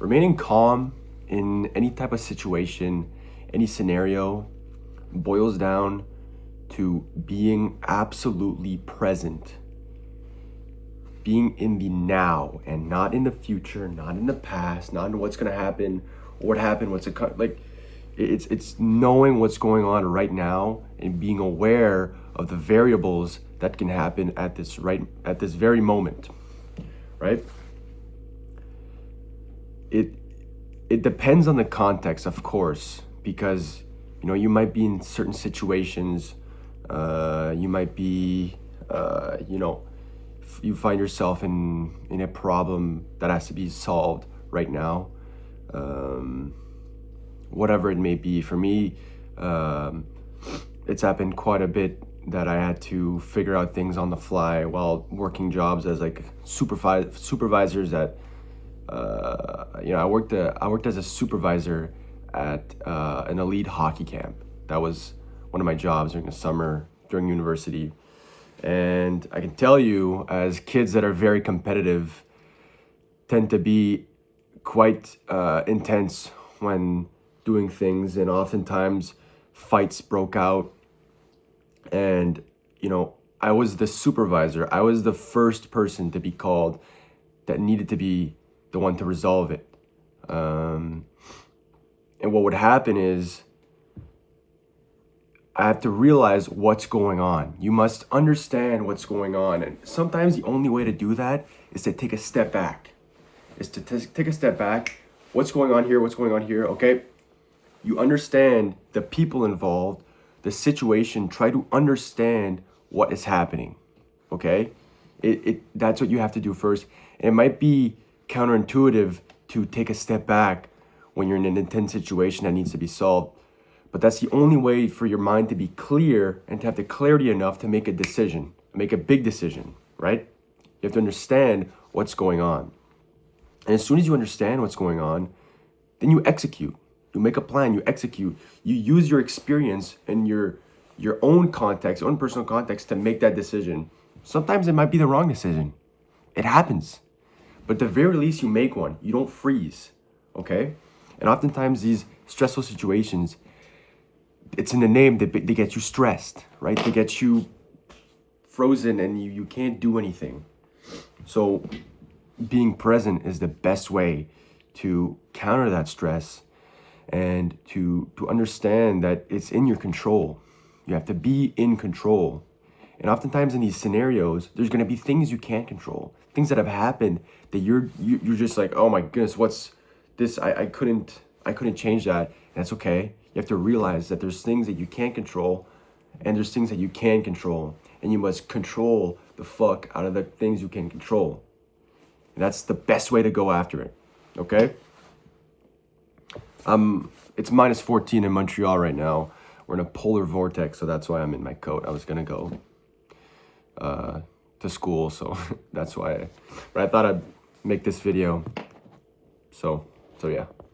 Remaining calm in any type of situation, any scenario, boils down to being absolutely present. Being in the now and not in the future, not in the past, not in what's gonna happen, what happened, it's knowing what's going on right now and being aware of the variables that can happen at this very moment, right? It depends on the context, of course, because you might be in certain situations, you might be you find yourself in a problem that has to be solved right now, whatever it may be. For me, it's happened quite a bit that I had to figure out things on the fly while working jobs as like supervisors at I worked as a supervisor at an elite hockey camp. That was one of my jobs during the summer during university. And I can tell you, as kids that are very competitive tend to be quite intense when doing things, and oftentimes fights broke out. And I was the supervisor. I was the first person to be called that needed to be the one to resolve it. And what would happen is I have to realize what's going on. You must understand what's going on. And sometimes the only way to do that is to take a step back. Take a step back. What's going on here? What's going on here? Okay. You understand the people involved, the situation. Try to understand what is happening. Okay. That's what you have to do first. And it might be counterintuitive to take a step back when you're in an intense situation that needs to be solved. But that's the only way for your mind to be clear and to have the clarity enough to make a decision, make a big decision, right? You have to understand what's going on. And as soon as you understand what's going on, then you execute. You make a plan, you execute. You use your experience and your own context, own personal context to make that decision. Sometimes it might be the wrong decision. It happens. But at the very least, you make one. You don't freeze, okay? And oftentimes these stressful situations, it's in the name, they get you stressed, right? They get you frozen and you can't do anything. So being present is the best way to counter that stress and to understand that it's in your control. You have to be in control. And oftentimes in these scenarios, there's going to be things you can't control, things that have happened that you're just like, oh my goodness, what's this? I couldn't change that. And that's okay. You have to realize that there's things that you can't control and there's things that you can control. And you must control the fuck out of the things you can control. And that's the best way to go after it. Okay? It's minus 14 in Montreal right now. We're in a polar vortex, so that's why I'm in my coat. I was gonna go to school, so that's why. But I thought I'd make this video. So yeah.